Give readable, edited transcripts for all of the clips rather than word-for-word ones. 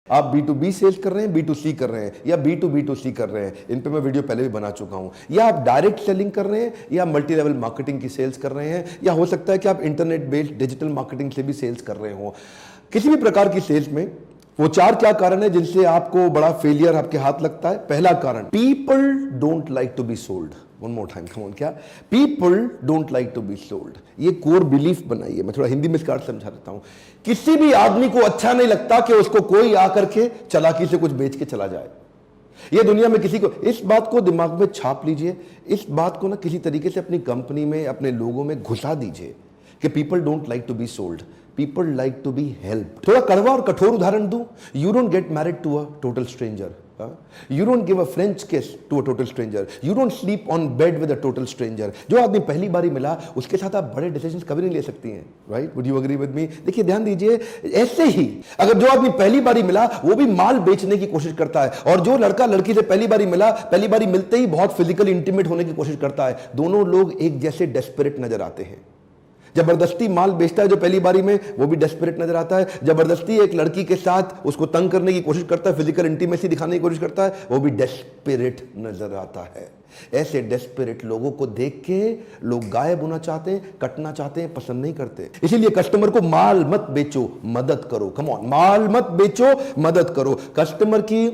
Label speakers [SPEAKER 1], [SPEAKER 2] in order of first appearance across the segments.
[SPEAKER 1] आप B2B sales कर रहे हैं, B2C कर रहे हैं या B2B2C कर रहे हैं, इन पे मैं वीडियो पहले भी बना चुका हूं। या आप डायरेक्ट सेलिंग कर रहे हैं या मल्टी लेवल मार्केटिंग की सेल्स कर रहे हैं, या हो सकता है कि आप इंटरनेट बेस्ड डिजिटल मार्केटिंग से भी सेल्स कर रहे हो। किसी भी प्रकार की सेल्स में वो चार क्या कारण है जिनसे आपको बड़ा फेलियर आपके हाथ लगता है। पहला कारण, people don't like to be sold. One more time, come on, क्या? People don't like to be sold. ये कोर बिलीफ बनाइए। मैं थोड़ा हिंदी में इसका अर्थ समझा देता हूं। किसी भी आदमी को अच्छा नहीं लगता कि उसको कोई आकर के चालाकी से कुछ बेच के चला जाए। ये दुनिया में किसी को, इस बात को दिमाग में छाप लीजिए, इस बात को ना किसी तरीके से अपनी कंपनी में, अपने लोगों में घुसा दीजिए कि people don't like to be sold, people like to be help. थोड़ा कड़वा और कठोर उदाहरण दूं, you don't get married to a total stranger, you don't give a French kiss to a total stranger, you don't sleep on bed with a total stranger. जो आदमी पहली बारी मिला उसके साथ आप बड़े डिसीजंस कभी नहीं ले सकती हैं, right? Would you agree with me? देखिए, ध्यान दीजिए, ऐसे ही अगर जो आदमी पहली बारी मिला वो भी माल बेचने की कोशिश करता है, और जो लड़का लड़की से पहली बारी मिला, पहली बारी मिलते ही बहुत फिजिकली इंटीमेट होने की कोशिश करता है, दोनों लोग एक जैसे डेस्परेट नजर आते हैं। जबरदस्ती माल बेचता है जो पहली बारी में, वो भी डेस्परेट नजर आता है। जबरदस्ती एक लड़की के साथ उसको तंग करने की कोशिश करता है, फिजिकल इंटीमेसी दिखाने की कोशिश करता है, वो भी डेस्परेट नजर आता है। ऐसे डेस्परेट लोगों को देख के लोग गायब होना चाहते हैं, कटना चाहते हैं, पसंद नहीं करते। इसीलिए कस्टमर को माल मत बेचो, मदद करो। कम ऑन, माल मत बेचो, मदद करो। कस्टमर की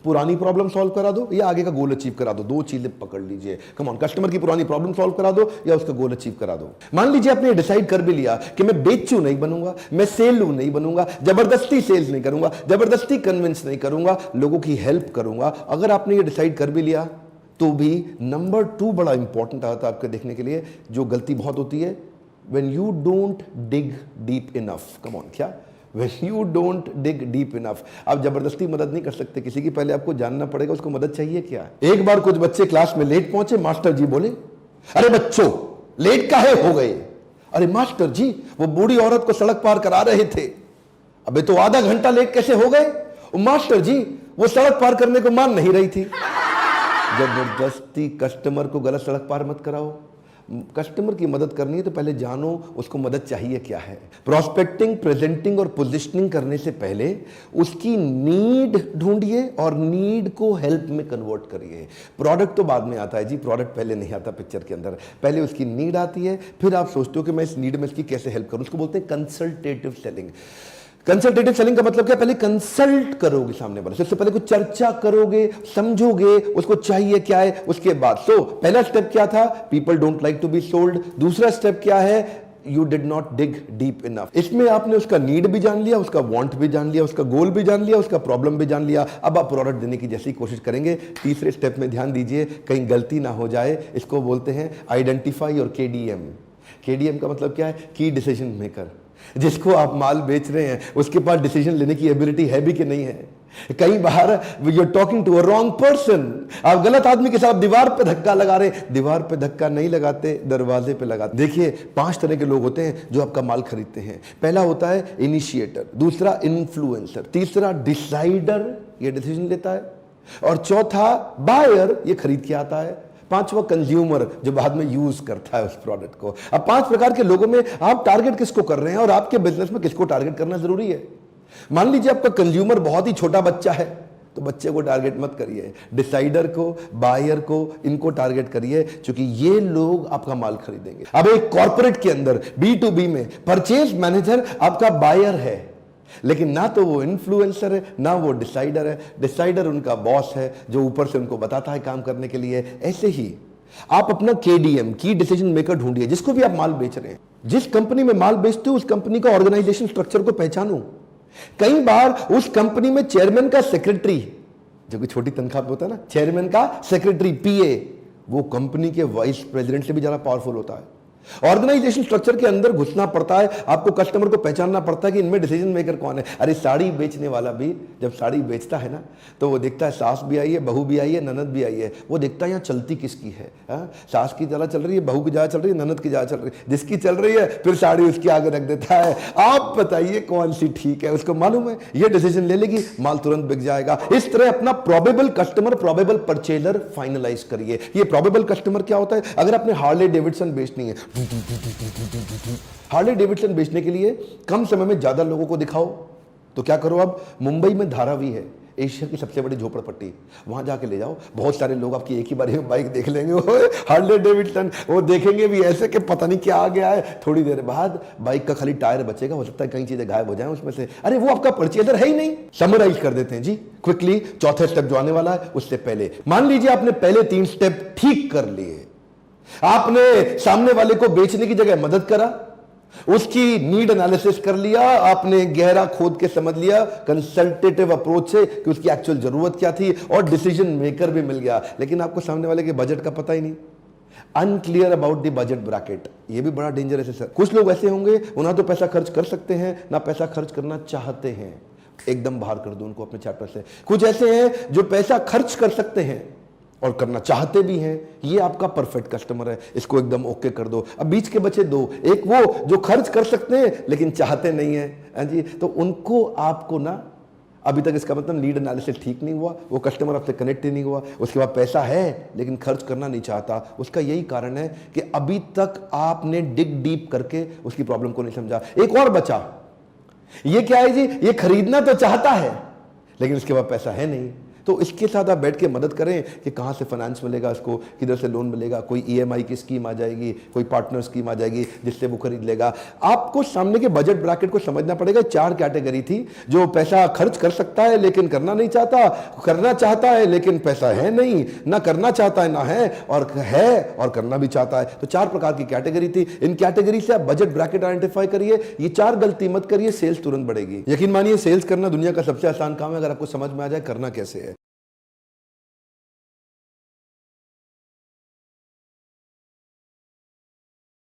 [SPEAKER 1] पुरानी प्रॉब्लम सॉल्व करा दो या आगे का गोल अचीव करा दो, दो चीजें पकड़ लीजिए। कम ऑन, कस्टमर की पुरानी प्रॉब्लम सॉल्व करा दो या उसका गोल अचीव करा दो। मान लीजिए आपने डिसाइड कर भी लिया कि मैं बेचू नहीं बनूंगा, मैं सेलू नहीं बनूंगा, जबरदस्ती सेल्स नहीं करूंगा, जबरदस्ती कन्विंस नहीं करूंगा, लोगों की हेल्प करूंगा। अगर आपने ये डिसाइड कर भी लिया तो भी नंबर 2 बड़ा इंपॉर्टेंट आता है आपके देखने के लिए। जो गलती बहुत होती है, when you don't dig deep enough. Come on, क्या? When you don't dig deep enough। आप जबरदस्ती मदद नहीं कर सकते किसी की, पहले आपको जानना पड़ेगा उसको मदद चाहिए क्या है। एक बार कुछ बच्चे क्लास में लेट पहुंचे, मास्टर जी बोले, अरे बच्चों लेट काहे हो गए? अरे मास्टर जी, वो बूढ़ी औरत को सड़क पार करा रहे थे। अबे तो आधा घंटा लेट कैसे हो गए? मास्टर जी, वो सड़क पार करने को मान नहीं रही थी। जबरदस्ती कस्टमर को गलत सड़क पार मत कराओ। कस्टमर की मदद करनी है तो पहले जानो उसको मदद चाहिए क्या है। प्रोस्पेक्टिंग, प्रेजेंटिंग और पोजीशनिंग करने से पहले उसकी नीड ढूंढिए और नीड को हेल्प में कन्वर्ट करिए। प्रोडक्ट तो बाद में आता है जी, प्रोडक्ट पहले नहीं आता पिक्चर के अंदर। पहले उसकी नीड आती है, फिर आप सोचते हो कि मैं इस नीड में इसकी कैसे हेल्प करूं। उसको बोलते हैं कंसल्टेटिव सेलिंग। कंसल्टेटिव सेलिंग का मतलब क्या? पहले कंसल्ट करोगे सामने वाले, सबसे पहले कुछ चर्चा करोगे, समझोगे उसको चाहिए क्या है, उसके बाद। तो पहला स्टेप क्या था? People don't like to be sold. दूसरा स्टेप क्या है? You did not dig deep enough. इसमें आपने उसका नीड भी जान लिया, उसका वांट भी जान लिया, उसका गोल भी जान लिया, उसका प्रॉब्लम भी जान लिया। अब आप प्रोडक्ट देने की जैसी कोशिश करेंगे। तीसरे स्टेप में ध्यान दीजिए, कहीं गलती ना हो जाए। इसको बोलते हैं आइडेंटिफाई और KDM। KDM का मतलब क्या है? की डिसीजन मेकर। जिसको आप माल बेच रहे हैं उसके पास डिसीजन लेने की एबिलिटी है भी कि नहीं है। कई बार you are talking to a wrong person. आप गलत आदमी के साथ दीवार पे धक्का लगा रहे हैं। दीवार पे धक्का नहीं लगाते, दरवाजे पे लगाते। देखिए, 5 तरह के लोग होते हैं जो आपका माल खरीदते हैं। पहला होता है इनिशिएटर, दूसरा इन्फ्लुएंसर, तीसरा डिसाइडर, ये डिसीजन लेता है, और चौथा बायर, ये खरीद के आता है, पांचवा कंज्यूमर, जो बाद में यूज करता है उस प्रोडक्ट को। अब 5 प्रकार के लोगों में आप टारगेट किसको कर रहे हैं और आपके बिजनेस में किसको टारगेट करना जरूरी है। मान लीजिए आपका कंज्यूमर बहुत ही छोटा बच्चा है, तो बच्चे को टारगेट मत करिए, डिसाइडर को, बायर को, इनको टारगेट करिए, क्योंकि ये लोग आपका माल खरीदेंगे। अब एक कॉर्पोरेट के अंदर B2B में परचेज मैनेजर आपका बायर है, लेकिन ना तो वो इन्फ्लुएंसर है ना वो डिसाइडर है। डिसाइडर उनका बॉस है जो ऊपर से उनको बताता है काम करने के लिए। ऐसे ही आप अपना KDM, की डिसीजन मेकर ढूंढिए। जिसको भी आप माल बेच रहे हैं, जिस कंपनी में माल बेचते हो उस कंपनी का ऑर्गेनाइजेशन स्ट्रक्चर को पहचानो। कई बार उस कंपनी में चेयरमैन का सेक्रेटरी, जो कि छोटी तनख्वाह पे होता है ना, चेयरमैन का सेक्रेटरी, PA, वो कंपनी के वाइस प्रेसिडेंट से भी ज्यादा पावरफुल होता है। ऑर्गेनाइजेशन स्ट्रक्चर के अंदर घुसना पड़ता है, आपको कस्टमर को पहचानना पड़ता है कि इनमें डिसीजन मेकर कौन है। अरे साड़ी बेचने वाला भी जब साड़ी बेचता है ना, तो वो देखता है सास भी आई है, बहू भी आई है, ननद भी आई है। वो देखता है यहाँ चलती किसकी है। सास की ज्यादा चल रही है, बहू की ज्यादा चल रही है, ननद की ज्यादा चल रही है। जिसकी चल रही है फिर साड़ी उसके आगे रख देता है। आप बताइए कौन सी ठीक है, उसको मालूम है ये डिसीजन ले लेगी, माल तुरंत बिक जाएगा। इस तरह अपना probable customer, probable purchaser finalise करिए। ये प्रोबेबल कस्टमर क्या होता है? अगर आपने हार्ले डेविडसन बेचनी है, हार्ले डेविडसन बेचने के लिए कम समय में ज्यादा लोगों को दिखाओ, तो क्या करो, अब मुंबई में धारावी है, एशिया की सबसे बड़ी झोपड़पट्टी, वहां जाके ले जाओ। बहुत सारे लोग आपकी एक ही बार बाइक देख लेंगे, हार्ले डेविडसन, वो देखेंगे भी ऐसे कि पता नहीं क्या आ गया है। थोड़ी देर बाद बाइक का खाली टायर बचेगा, हो सकता है कई चीजें गायब हो जाएं उसमें से। अरे वो आपका परचेजर है ही नहीं। समराइज कर देते हैं जी क्विकली, चौथे स्टेप जो आने वाला है उससे पहले मान लीजिए आपने पहले 3 स्टेप ठीक कर लिए। आपने सामने वाले को बेचने की जगह मदद करा, उसकी नीड एनालिसिस कर लिया, आपने गहरा खोद के समझ लिया कंसल्टेटिव अप्रोच से कि उसकी एक्चुअल जरूरत क्या थी, और डिसीजन मेकर भी मिल गया। लेकिन आपको सामने वाले के बजट का पता ही नहीं, unclear about the budget bracket. ये भी बड़ा डेंजरस है सर। कुछ लोग ऐसे होंगे वो ना तो पैसा खर्च कर सकते हैं ना पैसा खर्च करना चाहते हैं, एकदम बाहर कर दो उनको अपने चैप्टर से। कुछ ऐसे हैं जो पैसा खर्च कर सकते हैं और करना चाहते भी हैं, ये आपका परफेक्ट कस्टमर है, इसको एकदम ओके कर दो। अब बीच के बचे 2, एक वो जो खर्च कर सकते हैं लेकिन चाहते नहीं है जी, तो उनको आपको ना, अभी तक इसका मतलब लीड एनालिसिस ठीक नहीं हुआ, वो कस्टमर आपसे कनेक्ट ही नहीं हुआ, उसके बाद पैसा है लेकिन खर्च करना नहीं चाहता। उसका यही कारण है कि अभी तक आपने डिग डीप करके उसकी प्रॉब्लम को नहीं समझा। एक और बचा, ये क्या है जी, ये खरीदना तो चाहता है लेकिन उसके बाद पैसा है नहीं। तो इसके साथ आप बैठ के मदद करें कि कहाँ से फाइनेंस मिलेगा, इसको किधर से लोन मिलेगा, कोई ईएमआई की स्कीम आ जाएगी, कोई पार्टनर स्कीम आ जाएगी जिससे वो खरीद लेगा। आपको सामने के बजट ब्रैकेट को समझना पड़ेगा। 4 कैटेगरी थी, जो पैसा खर्च कर सकता है लेकिन करना नहीं चाहता, करना चाहता है लेकिन पैसा है नहीं, ना करना चाहता है ना है और करना भी चाहता है। तो 4 प्रकार की कैटेगरी थी। इन कैटेगरी से आप बजट ब्रैकेट आइडेंटिफाई करिए, ये 4 गलती मत करिए, सेल्स तुरंत बढ़ेगी। यकीन मानिए सेल्स करना दुनिया का सबसे आसान काम है अगर आपको समझ में आ जाए करना कैसे है।